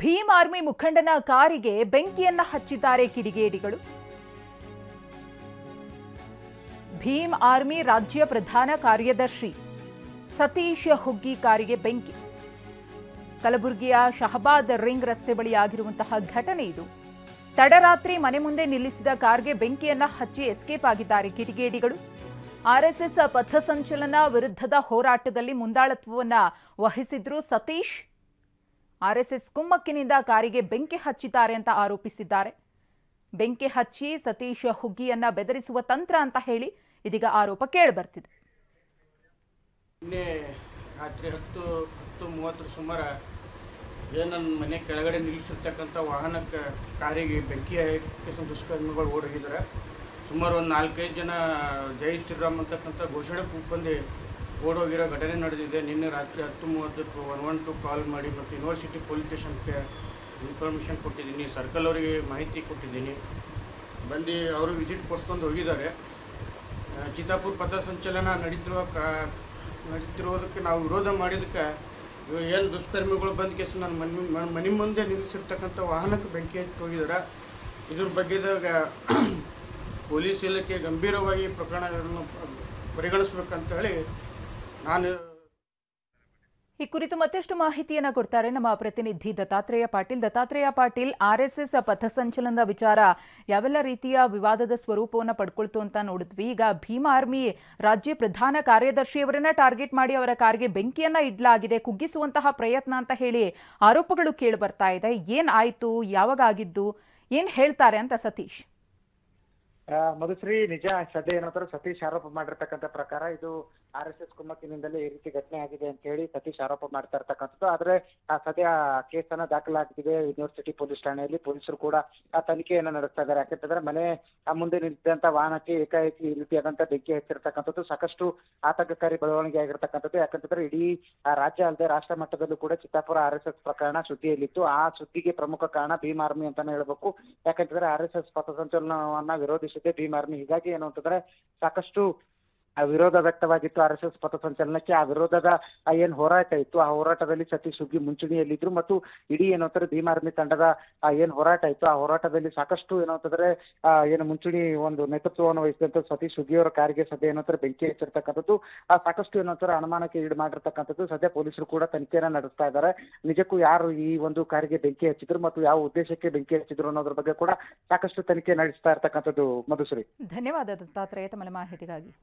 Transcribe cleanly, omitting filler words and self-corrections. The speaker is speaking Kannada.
ಭೀಮ್ ಆರ್ಮಿ ಮುಖಂಡನ ಕಾರಿಗೆ ಬೆಂಕಿಯನ್ನ ಹಚ್ಚಿದ್ದಾರೆ ಕಿಡಿಗೇಡಿಗಳು. ಭೀಮ್ ಆರ್ಮಿ ರಾಜ್ಯ ಪ್ರಧಾನ ಕಾರ್ಯದರ್ಶಿ ಸತೀಶ್ ಹುಗ್ಗಿ ಕಾರಿಗೆ ಬೆಂಕಿ. ಕಲಬುರಗಿಯ ಶಹಬಾದ್ ರಿಂಗ್ ರಸ್ತೆ ಬಳಿ ಆಗಿರುವಂತಹ ಘಟನೆ ಇದು. ತಡರಾತ್ರಿ ಮನೆ ಮುಂದೆ ನಿಲ್ಲಿಸಿದ ಕಾರ್ಗೆ ಬೆಂಕಿಯನ್ನ ಹಚ್ಚಿ ಎಸ್ಕೇಪ್ ಆಗಿದ್ದಾರೆ ಕಿಡಿಗೇಡಿಗಳು. ಆರ್ಎಸ್ಎಸ್ ಪಥಸಂಚಲನ ವಿರುದ್ಧದ ಹೋರಾಟದಲ್ಲಿ ಮುಂದಾಳತ್ವವನ್ನ ವಹಿಸಿದ್ರು ಸತೀಶ್. ಆರ್ಎಸ್ಎಸ್ ಕುಮ್ಮಕ್ಕಿನಿಂದ ಕಾರಿಗೆ ಬೆಂಕಿ ಹಚ್ಚಿದ್ದಾರೆ ಅಂತ ಆರೋಪಿಸಿದ್ದಾರೆ. ಬೆಂಕಿ ಹಚ್ಚಿ ಸತೀಶ್ ಹುಗ್ಗಿಯನ್ನ ಬೆದರಿಸುವ ತಂತ್ರ ಅಂತ ಹೇಳಿ ಇದೀಗ ಆರೋಪ ಕೇಳಿಬರ್ತಿದೆ. ನಿನ್ನೆ ರಾತ್ರಿ 10:30 ಸುಮಾರು ನನ್ನ ಮನೆ ಕೆಳಗಡೆ ನಿಲ್ಲಿಸಿರ್ತಕ್ಕಂಥ ವಾಹನಕ್ಕೆ ಕಾರಿಗೆ ಬೆಂಕಿ ಹಾಕಿ ದುಷ್ಕರ್ಮಿಗಳು ಓಡೋಗಿದ್ದಾರೆ. ಸುಮಾರು ಒಂದು 4-5 ಜನ ಜೈ ಶ್ರೀರಾಮ್ ಅಂತಕ್ಕಂಥ ಘೋಷಣೆ ಕೂಗ್ಬಂದು ಓಡೋಗಿರೋ ಘಟನೆ ನಡೆದಿದೆ. ನಿನ್ನೆ ರಾತ್ರಿ 10:30ಕ್ಕೆ 112 ಕಾಲ್ ಮಾಡಿ ಮತ್ತು ಯೂನಿವರ್ಸಿಟಿ ಪೊಲೀಸ್ ಸ್ಟೇಷನ್ಗೆ ಇನ್ಫಾರ್ಮೇಷನ್ ಕೊಟ್ಟಿದ್ದೀನಿ. ಸರ್ಕಲ್ ಅವರಿಗೆ ಮಾಹಿತಿ ಕೊಟ್ಟಿದ್ದೀನಿ. ಬಂದು ಅವರು ವಿಸಿಟ್ ಕೊಡ್ಸ್ಕೊಂಡು ಹೋಗಿದ್ದಾರೆ. ಚಿತ್ತಾಪುರ ಪಥಸಂಚಲನ ನಡೀತಿರೋದಕ್ಕೆ ನಾವು ವಿರೋಧ ಮಾಡಿದ್ದಕ್ಕೆ ಏನು ದುಷ್ಕರ್ಮಿಗಳು ಬಂದ ಕೇಸ್ ನನ್ನ ಮನೆ ಮುಂದೆ ನಿಲ್ಲಿಸಿರ್ತಕ್ಕಂಥ ವಾಹನಕ್ಕೆ ಬೆಂಕಿ ಹಚ್ಚಿ ಹೋಗಿದ್ದಾರೆ. ಇದ್ರ ಬಗ್ಗೆದಾಗ ಪೊಲೀಸ್ ಇಲಾಖೆ ಗಂಭೀರವಾಗಿ ಪ್ರಕರಣಗಳನ್ನು ಪರಿಗಣಿಸಬೇಕಂತ ಹೇಳಿ ನಾನು ಈ ಕುರಿತು ಮತ್ತಷ್ಟು ಮಾಹಿತಿಯನ್ನ ಕೊಡ್ತಾರೆ ನಮ್ಮ ಪ್ರತಿನಿಧಿ ದತ್ತಾತ್ರೇಯ ಪಾಟೀಲ್. ದತ್ತಾತ್ರೇಯ ಪಾಟೀಲ್, ಆರ್ಎಸ್ಎಸ್ ಪಥಸಂಚಲನದ ವಿಚಾರ ಯಾವೆಲ್ಲ ರೀತಿಯ ವಿವಾದದ ಸ್ವರೂಪವನ್ನು ಪಡ್ಕೊಳ್ತು ಅಂತ ನೋಡಿದ್ವಿ. ಈಗ ಭೀಮ್ ಆರ್ಮಿ ರಾಜ್ಯ ಪ್ರಧಾನ ಕಾರ್ಯದರ್ಶಿಯವರನ್ನ ಟಾರ್ಗೆಟ್ ಮಾಡಿ ಅವರ ಕಾರ್ಗೆ ಬೆಂಕಿಯನ್ನ ಇಡ್ಲಾಗಿದೆ, ಕುಗ್ಗಿಸುವಂತಹ ಪ್ರಯತ್ನ ಅಂತ ಹೇಳಿ ಆರೋಪಗಳು ಕೇಳಿ ಬರ್ತಾ ಇದೆ. ಏನ್ ಆಯ್ತು, ಯಾವಾಗ ಆಗಿದ್ದು, ಏನ್ ಹೇಳ್ತಾರೆ ಅಂತ ಸತೀಶ್? ಮಧುಶ್ರೀ, ನಿಜ ಸದ್ಯ ಏನಂತಾರೆ ಸತೀಶ್ ಆರೋಪ ಮಾಡಿರ್ತಕ್ಕಂಥ ಪ್ರಕಾರ ಇದು ಆರ್ಎಸ್ಎಸ್ ಕುಮ್ಮಕ್ಕಿನಿಂದಲೇ ಈ ರೀತಿ ಘಟನೆ ಆಗಿದೆ ಅಂತ ಹೇಳಿ ಸತೀಶ್ ಆರೋಪ ಮಾಡ್ತಾ ಇರ್ತಕ್ಕಂಥದ್ದು. ಆದ್ರೆ ಸದ್ಯ ಕೇಸನ್ನ ದಾಖಲಾಗಿದೆ ಯೂನಿವರ್ಸಿಟಿ ಪೊಲೀಸ್ ಠಾಣೆಯಲ್ಲಿ. ಪೊಲೀಸರು ಕೂಡ ಆ ತನಿಖೆಯನ್ನು ನಡೆಸ್ತಾ ಇದ್ದಾರೆ. ಯಾಕಂತಂದ್ರೆ ಮನೆ ಮುಂದೆ ನಿಂತಿದ್ದಂತ ವಾಹನಕ್ಕೆ ಏಕಾಏಕಿ ಈ ರೀತಿಯಾದಂತ ಬೆಂಕಿ ಹಚ್ಚಿರ್ತಕ್ಕಂಥದ್ದು ಸಾಕಷ್ಟು ಆತಂಕಕಾರಿ ಬೆಳವಣಿಗೆ ಆಗಿರ್ತಕ್ಕಂಥದ್ದು. ಯಾಕಂತಂದ್ರೆ ಇಡೀ ರಾಜ್ಯ ಅಲ್ಲದೆ ರಾಷ್ಟ್ರ ಮಟ್ಟದಲ್ಲೂ ಕೂಡ ಚಿತ್ತಾಪುರ ಆರ್ಎಸ್ಎಸ್ ಪ್ರಕರಣ ಸುದ್ದಿಯಲ್ಲಿತ್ತು. ಆ ಸುದ್ದಿಗೆ ಪ್ರಮುಖ ಕಾರಣ ಭೀಮ್ ಆರ್ಮಿ ಅಂತಾನೆ ಹೇಳ್ಬೇಕು. ಯಾಕಂತಂದ್ರೆ ಆರ್ಎಸ್ಎಸ್ ಪಥಸಂಚಲನವನ್ನ ವಿರೋಧಿಸಿದೆ ಭೀಮ್ ಆರ್ಮಿ. ಹೀಗಾಗಿ ಏನು ಅಂತಂದ್ರೆ ಸಾಕಷ್ಟು ವಿರೋಧ ವ್ಯಕ್ತವಾಗಿತ್ತು ಆರ್ಎಸ್ಎಸ್ ಪಥಸಂಚಲನಕ್ಕೆ. ಆ ವಿರೋಧದ ಏನ್ ಹೋರಾಟ ಇತ್ತು, ಆ ಹೋರಾಟದಲ್ಲಿ ಸತೀಶ್ ಹುಗ್ಗಿ ಮುಂಚೂಣಿಯಲ್ಲಿದ್ರು ಮತ್ತು ಇಡೀ ಏನಂತಾರೆ ಭೀಮ್ ಆರ್ಮಿ ತಂಡದ ಏನ್ ಹೋರಾಟ ಇತ್ತು, ಆ ಹೋರಾಟದಲ್ಲಿ ಸಾಕಷ್ಟು ಏನಂತಂದ್ರೆ ಏನು ಮುಂಚೂಣಿ ಒಂದು ನೇತೃತ್ವವನ್ನು ವಹಿಸಿದಂತ ಸತೀಶ್ ಹುಗ್ಗಿಯವರ ಕಾರಿಗೆ ಸದ್ಯ ಏನಂತಾರೆ ಬೆಂಕಿ ಹಚ್ಚಿರ್ತಕ್ಕಂಥದ್ದು ಸಾಕಷ್ಟು ಏನಂತಾರೆ ಅನುಮಾನಕ್ಕೆ ಈಡು ಮಾಡಿರ್ತಕ್ಕಂಥದ್ದು. ಸದ್ಯ ಪೊಲೀಸರು ಕೂಡ ತನಿಖೆಯನ್ನ ನಡೆಸ್ತಾ ಇದ್ದಾರೆ. ನಿಜಕ್ಕೂ ಯಾರು ಈ ಒಂದು ಕಾರಿಗೆ ಬೆಂಕಿ ಹಚ್ಚಿದ್ರು ಮತ್ತು ಯಾವ ಉದ್ದೇಶಕ್ಕೆ ಬೆಂಕಿ ಹಚ್ಚಿದ್ರು ಅನ್ನೋದ್ರ ಬಗ್ಗೆ ಕೂಡ ಸಾಕಷ್ಟು ತನಿಖೆ ನಡೆಸ್ತಾ ಇರ್ತಕ್ಕಂಥದ್ದು. ಮಧುಶ್ರೀ, ಧನ್ಯವಾದ ದತ್ತಾತ್ರೇಯ ತಮ್ಮ ಮಾಹಿತಿಗಾಗಿ.